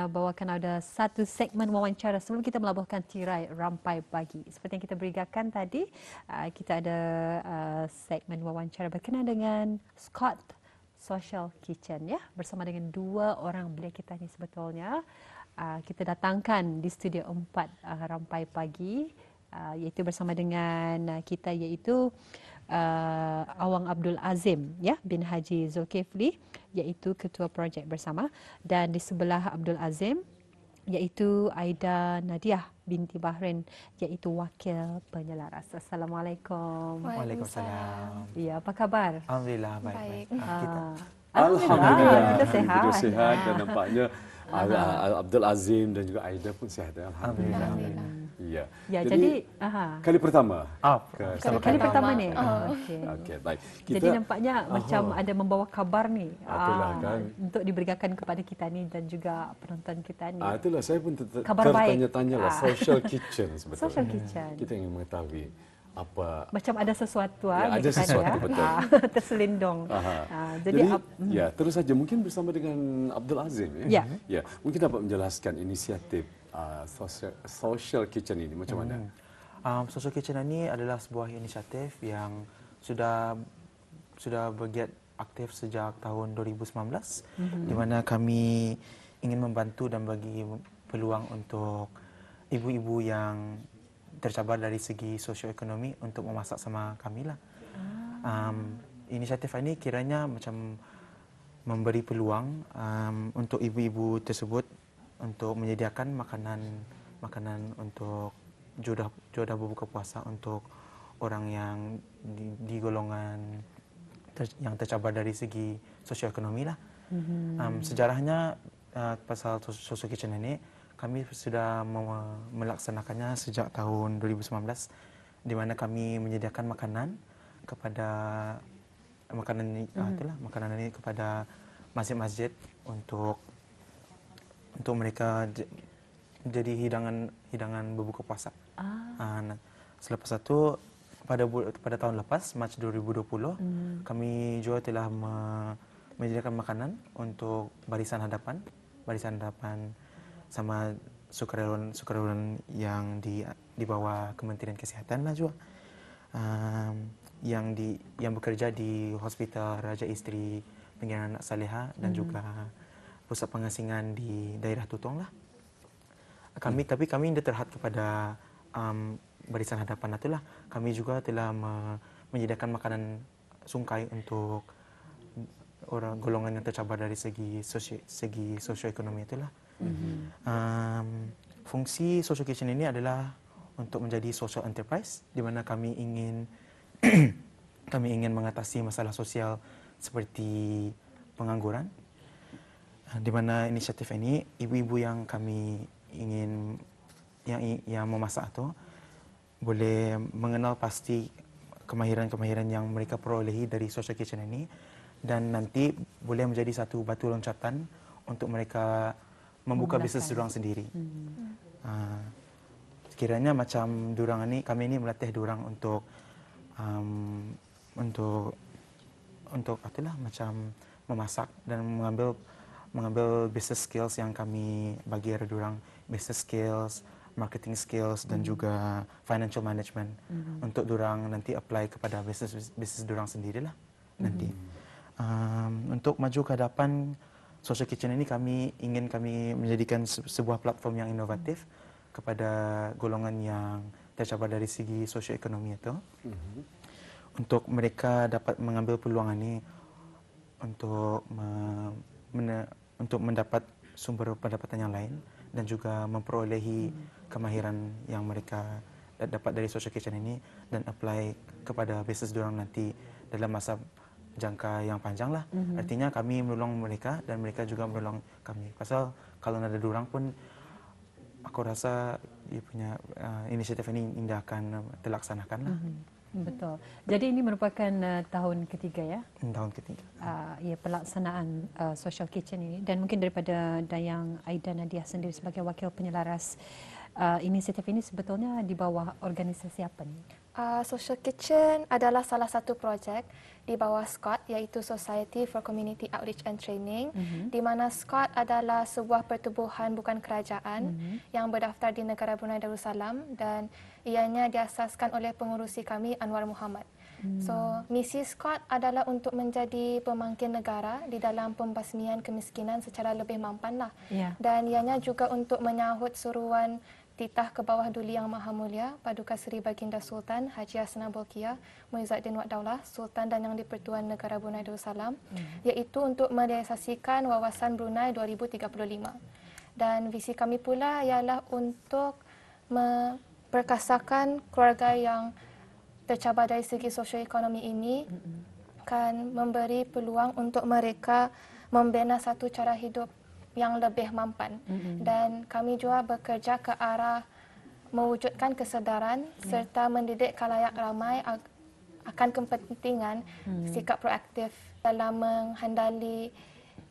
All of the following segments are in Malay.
bawakan ada satu segmen wawancara sebelum kita melabuhkan tirai Rampai Pagi. Seperti yang kita berikan tadi, kita ada segmen wawancara berkenaan dengan Scott Social Kitchen ya, bersama dengan dua orang belia kita ni sebetulnya. Kita datangkan di Studio 4 Rampai Pagi, iaitu bersama dengan kita iaitu Awang Abdul Azim ya bin Haji Zulkifli, iaitu ketua projek bersama, dan di sebelah Abdul Azim iaitu Aida Nadiah binti Bahrain, iaitu wakil penyelaras. Assalamualaikum. Waalaikumsalam. Ya, apa khabar? Alhamdulillah baik. Alhamdulillah kita sihat. Kita sihat dan nampaknya Abdul Azim dan juga Aida pun sihat. Alhamdulillah. Ya. Ya, jadi kali pertama. Kali pertama ni. Okey, baik. Jadi nampaknya macam ada membawa kabar ni kan? untuk diberikan kepada kita ni dan juga penonton kita ni. Itulah saya pun tertanya-tanya lah Social Kitchen sebetulnya. Social Kitchen. Kita ingin mengetahui apa macam ada sesuatu ada sesuatu betul. Terselindung. Jadi ya, terus saja mungkin bersama dengan Abdul Azim ya. Ya, mungkin dapat menjelaskan inisiatif Social Kitchen ini macam mana? Social Kitchen ini adalah sebuah inisiatif yang sudah bergiat aktif sejak tahun 2019, di mana kami ingin membantu dan bagi peluang untuk ibu-ibu yang tercabar dari segi sosioekonomi untuk memasak sama kami lah. Inisiatif ini kiranya macam memberi peluang untuk ibu-ibu tersebut untuk menyediakan makanan untuk jodoh berbuka puasa untuk orang yang di golongan yang tercabar dari segi sosioekonomi lah. Sejarahnya pasal Social Kitchen ini kami sudah melaksanakannya sejak tahun 2019, di mana kami menyediakan makanan ini kepada masjid-masjid untuk mereka jadi hidangan berbuka puasa. Selepas itu pada tahun lepas, Mac 2020, kami juga telah menyediakan makanan untuk barisan hadapan sama sukarelawan yang di bawah Kementerian Kesihatan lah juga, yang bekerja di Hospital Raja Isteri Pinggiran Anak Saleha dan juga pusat pengasingan di daerah Tutong lah. Tapi kami tidak terhad kepada barisan hadapan itulah. Kami juga telah menyediakan makanan sungkai untuk orang golongan yang tercabar dari segi sosioekonomi itulah. Fungsi Social Kitchen ini adalah untuk menjadi social enterprise, di mana kami ingin mengatasi masalah sosial seperti pengangguran. Di mana inisiatif ini ibu-ibu yang kami ingin yang memasak itu boleh mengenal pasti kemahiran-kemahiran yang mereka perolehi dari Social Kitchen ini, dan nanti boleh menjadi satu batu loncatan untuk mereka membuka bisnes durang sendiri. Sekiranya macam durang ini, kami ini melatih durang untuk itulah macam memasak dan mengambil business skills yang kami bagi ada durang, business skills, marketing skills dan juga financial management untuk durang nanti apply kepada bisnes durang sendirilah nanti. Untuk maju ke hadapan Social Kitchen ini kami menjadikan sebuah platform yang inovatif kepada golongan yang tercabar dari segi sosioekonomi itu, untuk mereka dapat mengambil peluang ini untuk mendapat sumber pendapatan yang lain dan juga memperolehi kemahiran yang mereka dapat dari Social Kitchen ini dan apply kepada bisnes diorang nanti dalam masa jangka yang panjang lah. Artinya kami menolong mereka dan mereka juga menolong kami. Pasal kalau ada diorang pun, aku rasa dia punya inisiatif ini tidak akan terlaksanakan lah. Betul. Jadi ini merupakan tahun ketiga ya? Tahun ketiga. Ya, pelaksanaan Social Kitchen ini, dan mungkin daripada Dayang Aida Nadiah sendiri sebagai wakil penyelaras, inisiatif ini sebetulnya di bawah organisasi apa ni? Social Kitchen adalah salah satu projek di bawah SCOT, iaitu Society for Community Outreach and Training, di mana SCOT adalah sebuah pertubuhan bukan kerajaan yang berdaftar di negara Brunei Darussalam dan ianya diasaskan oleh pengurusi kami Anwar Muhammad. So, misi SCOT adalah untuk menjadi pemangkin negara di dalam pembasmian kemiskinan secara lebih mampanlah. Dan ianya juga untuk menyahut suruhan titah ke bawah Duli Yang Maha Mulia Paduka Seri Baginda Sultan Haji Hassanal Bolkiah Muizzuddin Wad Daulah Sultan dan Yang di-Pertuan Negara Brunei Darussalam, iaitu untuk merealisasikan wawasan Brunei 2035. Dan visi kami pula ialah untuk memperkasakan keluarga yang tercabar dari segi sosioekonomi ini, kan memberi peluang untuk mereka membina satu cara hidup yang lebih mampan. Dan kami juga bekerja ke arah mewujudkan kesedaran serta mendidik khalayak ramai akan kepentingan sikap proaktif dalam menghandali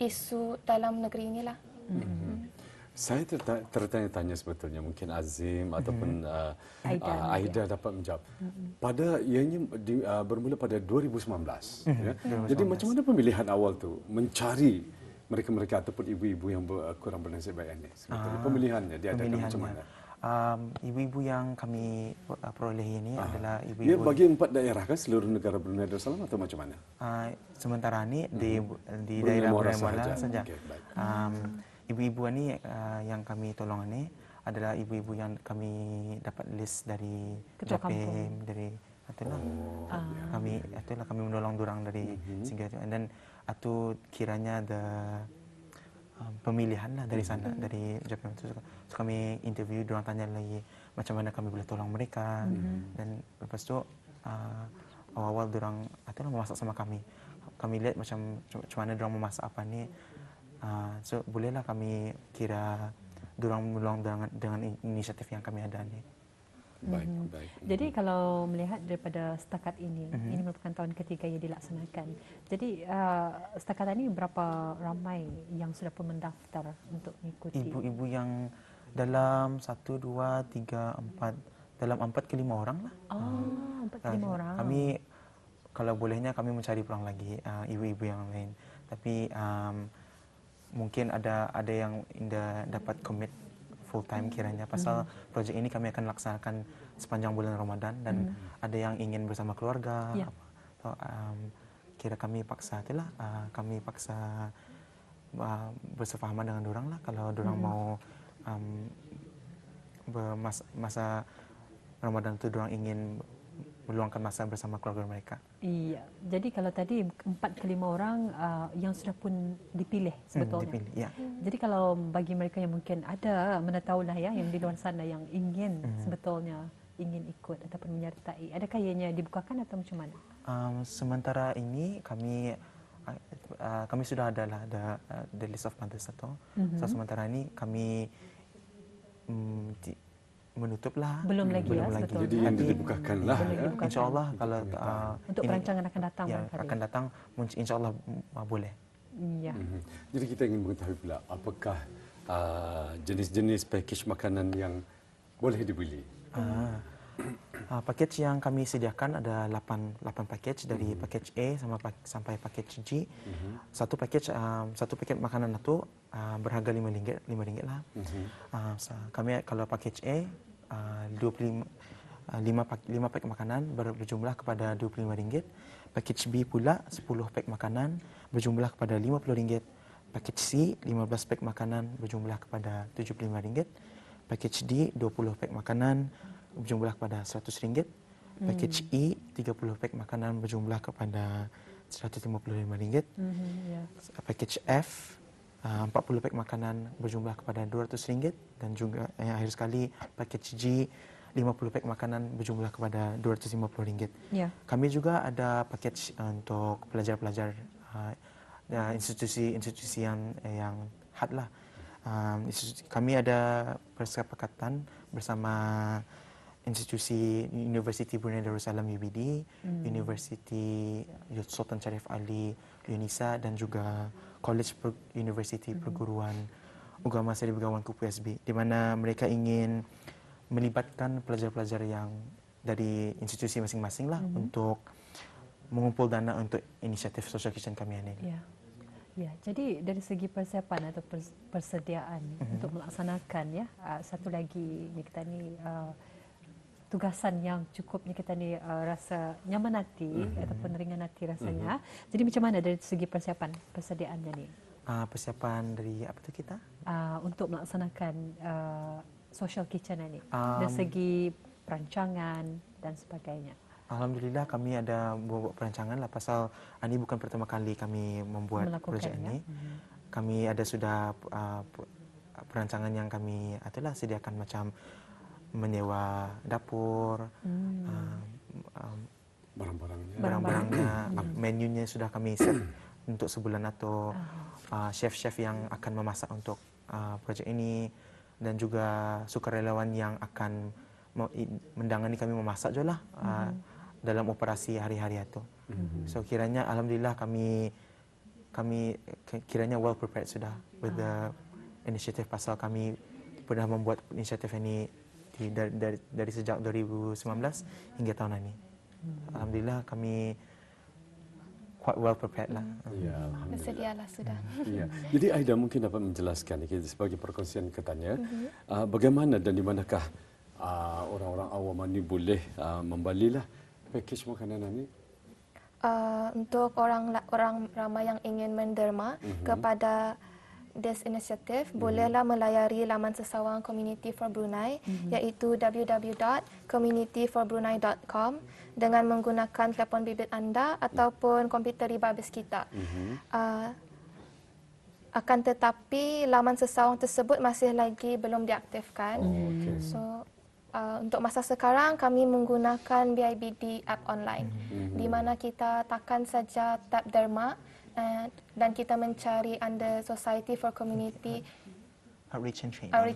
isu dalam negeri inilah. Saya tertanya-tanya sebetulnya, mungkin Azim ataupun Aida dapat menjawab. Pada ianya bermula pada 2019. Ya. Jadi macam mana pemilihan awal tu mencari mereka-mereka ataupun ibu-ibu yang kurang bernasib baik ini? Sebetulnya pemilihannya diadakan macam mana? Ibu-ibu yang kami peroleh ini adalah ibu-ibu. Ya, bagi 4 daerah kan seluruh negara Brunei Darussalam atau macam mana? Sementara ini di daerah Brunei Muara saja. Okay, Ibu-ibu ini yang kami tolong ini adalah ibu-ibu yang kami dapat list dari JAPIM, dari kami menolong dorang dari singgah dan atau kiranya ada pemilihan lah dari sana, dari JAPIM itu. So, kami interview, dorang tanya lagi macam mana kami boleh tolong mereka dan lepas tu awal-awal dorang memasak sama kami. Kami lihat macam mana dorang memasak apa ni. So bolehlah kami kira dorang menolong dengan inisiatif yang kami ada ni. Baik. Jadi kalau melihat daripada setakat ini, ini merupakan tahun ketiga yang dilaksanakan. Jadi setakat ini berapa ramai yang sudah pun mendaftar untuk mengikuti? Ibu-ibu yang dalam 1, 2, 3, 4, dalam 4 ke 5 orang lah. 4 ke 5 orang. Kami kalau bolehnya kami mencari pulang lagi ibu-ibu yang lain. Tapi mungkin ada yang dapat commit full time kiranya pasal projek ini kami akan laksanakan sepanjang bulan Ramadan dan ada yang ingin bersama keluarga. So, kira kami paksa kami paksa bersefahaman dengan dorang lah kalau dorang mau masa Ramadan itu dorang ingin meluangkan masa bersama keluarga mereka. Iya. Jadi kalau tadi 4 ke 5 orang yang sudah pun dipilih sebetulnya. Dipilih, ya. Jadi kalau bagi mereka yang mungkin ada, mana tahulah ya, yang di luar sana yang ingin sebetulnya ingin ikut ataupun menyertai, adakah ianya dibukakan atau macam mana? Sementara ini kami sudah ada the list of mothers atau so sementara ini kami menutuplah. Belum lagi. Jadi yang dibukakan lah. InsyaAllah kalau untuk perancangan akan datang. Akan datang, InsyaAllah boleh. Ya. Jadi kita ingin mengetahui pula apakah jenis-jenis package makanan yang boleh dibeli. Package yang kami sediakan ada 8 package dari package A sampai package G. Satu paket makanan itu berharga RM5 lah. Kami kalau package A 5 pack makanan berjumlah kepada RM25. Package B pula 10 pack makanan berjumlah kepada RM50. Package C 15 pack makanan berjumlah kepada RM75. Package D 20 pack makanan berjumlah kepada RM100. Package E 30 pack makanan berjumlah kepada RM155. Package F 40 pack makanan berjumlah kepada RM200 dan juga yang akhir sekali package G 50 pack makanan berjumlah kepada RM250. Kami juga ada package untuk pelajar-pelajar institusi yang had lah. Kami ada persepakatan bersama institusi Universiti Brunei Darussalam UBD, Universiti Sultan Syarif Ali UNISA dan juga College Universiti Perguruan Agama Seri Begawan KUPU SB, di mana mereka ingin melibatkan pelajar-pelajar yang dari institusi masing-masing lah untuk mengumpul dana untuk inisiatif Social Kitchen kami ini. Ya. Ya, jadi dari segi persiapan atau persediaan untuk melaksanakan ya, satu lagi ni kita ni tugasan yang cukupnya kita ni rasa nyaman hati ataupun ringan hati rasanya. Jadi macam mana dari segi persiapan persediaannya ni? Persiapan dari apa tu kita? Untuk melaksanakan social kitchen ini dari segi perancangan dan sebagainya. Alhamdulillah kami ada buat perancangan lah pasal ini bukan pertama kali kami membuat projek ini. Kami ada sudah perancangan yang kami itulah sediakan macam menyewa dapur, barang-barangnya, menunya sudah kami set untuk sebulan atau chef-chef yang akan memasak untuk projek ini dan juga sukarelawan yang akan mendangani kami memasak je lah dalam operasi hari-hari itu. So kiranya alhamdulillah kami kiranya well prepared sudah with the initiative pasal kami pernah membuat inisiatif ini dari sejak 2019 hingga tahun ini. Alhamdulillah kami quite well prepared lah. Ya, Bersedialah sudah. Ya. Jadi Aida mungkin dapat menjelaskan sebagai perkongsian katanya bagaimana dan di manakah orang-orang awam ini boleh membalilah pakej makanan ini? Untuk orang ramai yang ingin menderma kepada this initiative, bolehlah melayari laman sesawang Community for Brunei iaitu www.communityforbrunei.com dengan menggunakan telefon bimbit anda ataupun komputer di babis kita. Akan tetapi laman sesawang tersebut masih lagi belum diaktifkan. So untuk masa sekarang kami menggunakan BIBD app online di mana kita tekan saja tab derma dan kita mencari under Society for Community Outreach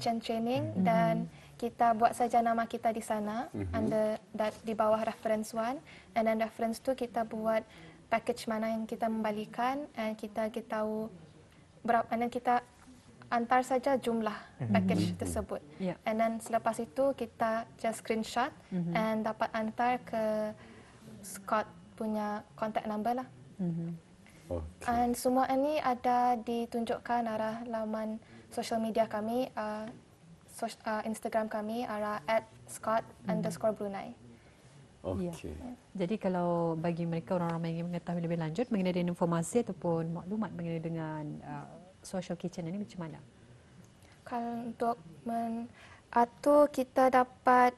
and Training dan kita buat saja nama kita di sana under di bawah reference 1 and then reference 2 kita buat package mana yang kita membalikan and kita tahu berapa dan kita antar saja jumlah package tersebut. And then selepas itu kita just screenshot and dapat antar ke Scott punya contact number lah. And semua ini ada ditunjukkan arah laman social media kami, Instagram kami arah @Scott_Brunei. Okey. Jadi kalau bagi mereka orang-orang yang ingin mengetahui lebih lanjut mengenai dengan informasi ataupun maklumat mengenai dengan social kitchen ini macam mana? Kalau untuk atau kita dapat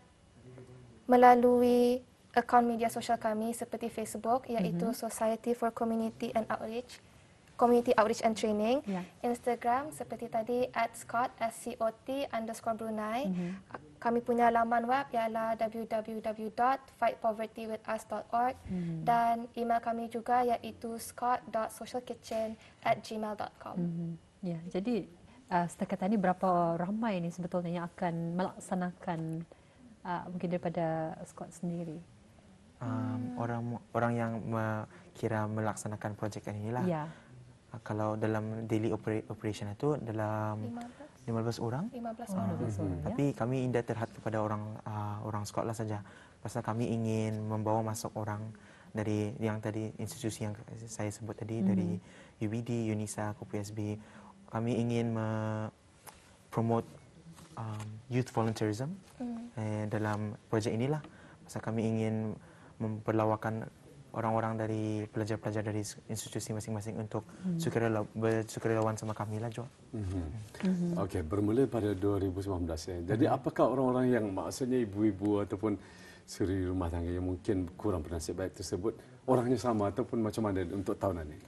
melalui akaun media sosial kami seperti Facebook iaitu Society for Community Outreach and Training, Instagram seperti tadi @Scott_Brunei. Kami punya laman web ialah www.fightpovertywithus.org dan email kami juga iaitu scott.socialkitchen@gmail.com. Ya, jadi setakat ini berapa ramai ini sebetulnya yang akan melaksanakan mungkin daripada Scott sendiri? Orang yang kira melaksanakan projek ini lah. Kalau dalam daily operation itu dalam 15 orang. 15 orang. Tapi kami indah terhad kepada orang Scott lah saja. Pasal kami ingin membawa masuk orang dari yang tadi institusi yang saya sebut tadi dari UBD, UNISA, KPSB. Kami ingin promote youth volunteerism dalam projek inilah. Pasal kami ingin memperlawakan orang-orang dari pelajar-pelajar dari institusi masing-masing untuk bersukarelawan sama kami lah juga. Okey, bermula pada 2019 ya. Jadi apakah orang-orang yang maksudnya ibu-ibu ataupun suri rumah tangga yang mungkin kurang bernasib baik tersebut orangnya sama ataupun macam mana untuk tahun ini?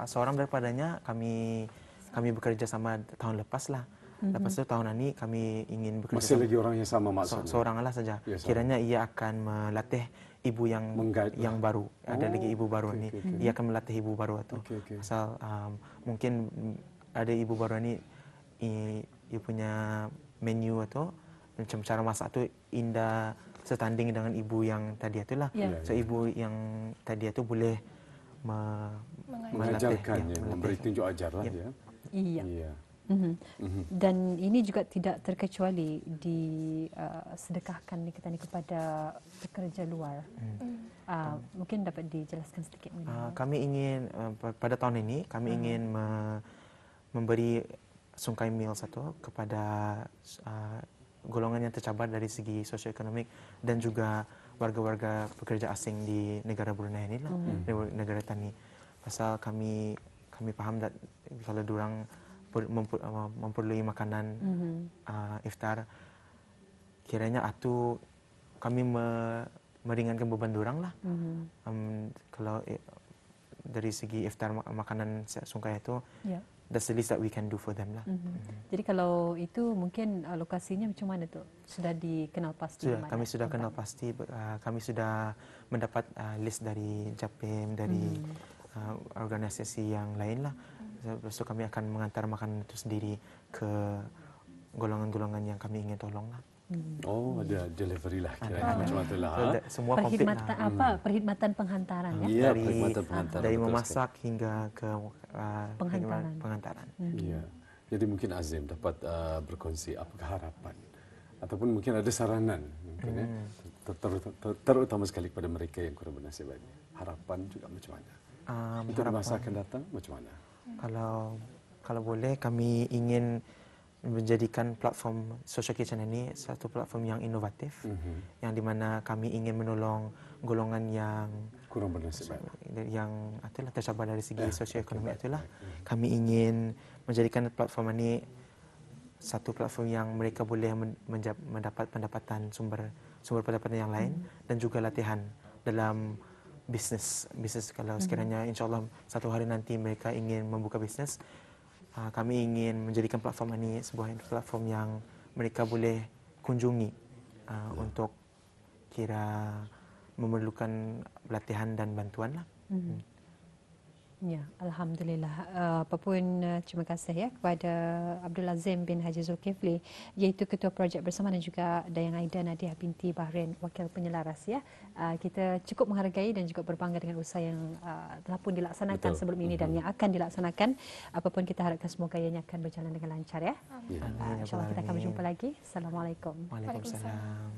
Seorang daripadanya kami bekerja sama tahun lepas lah. Lepas itu tahun ini kami ingin bekerja masih lagi orang yang sama maksudnya? Seorang lah saja. Ya, kiranya ia akan melatih ibu yang baru. Ada lagi ibu baru ini. Ia akan melatih ibu baru itu. Asal mungkin ada ibu baru ini ia punya menu atau macam cara masak tu indah setanding dengan ibu yang tadi itulah. So ibu yang tadi itu boleh mengajarkan, memberi tunjuk ajar lah ya. Iya. Dan ini juga tidak terkecuali disedekahkan kepada pekerja luar. Mungkin dapat dijelaskan sedikit mengenai kami ingin pada tahun ini kami ingin memberi sungkai meal satu kepada golongan yang tercabar dari segi sosioekonomik dan juga warga-warga pekerja asing di negara Brunei ini lah, negara Tani. Pasal kami faham kalau diorang memperoleh makanan iftar, kiranya kami meringankan beban diorang lah. Kalau dari segi iftar makanan sungkai itu, that's the least that we can do for them lah. Jadi kalau itu mungkin lokasinya macam mana tu? Sudah dikenal pasti? Sudah, kami sudah kenal pasti. Kami sudah mendapat list dari JAPIM, dari organisasi yang lain lah. Lepas itu kami akan mengantar makanan itu sendiri ke golongan-golongan yang kami ingin tolong lah. Oh, ada delivery lah kira-kira macam itulah. Semua komplit lah. Perkhidmatan penghantaran ya? Ya, perkhidmatan pengantaran. Dari memasak hingga ke penghantaran. Ya. Jadi mungkin Azim dapat berkongsi apakah harapan ataupun mungkin ada saranan mungkin terutama sekali kepada mereka yang kurang bernasib baik. Harapan juga macam mana? Untuk masa akan datang macam mana? Kalau boleh, kami ingin menjadikan platform Social Kitchen ini satu platform yang inovatif, yang di mana kami ingin menolong golongan yang kurang bernasib baik, yang tercabar dari segi sosioekonomi itulah. Kami ingin menjadikan platform ini satu platform yang mereka boleh mendapat pendapatan sumber pendapatan yang lain dan juga latihan dalam bisnes kalau sekiranya insyaAllah satu hari nanti mereka ingin membuka bisnes. Kami ingin menjadikan platform ini sebuah platform yang mereka boleh kunjungi untuk kira memerlukan pelatihan dan bantuan lah. Ya, Alhamdulillah. Apapun terima kasih ya kepada Abdul Azim bin Haji Zulkifli, iaitu Ketua Projek Bersama, dan juga Dayang Aida Nadiah binti Bahrain, Wakil Penyelaras ya. Kita cukup menghargai dan juga berbangga dengan usaha yang telah pun dilaksanakan sebelum ini dan yang akan dilaksanakan. Apapun kita harapkan semoga ianya akan berjalan dengan lancar ya. InsyaAllah kita akan berjumpa lagi. Assalamualaikum. Waalaikumsalam.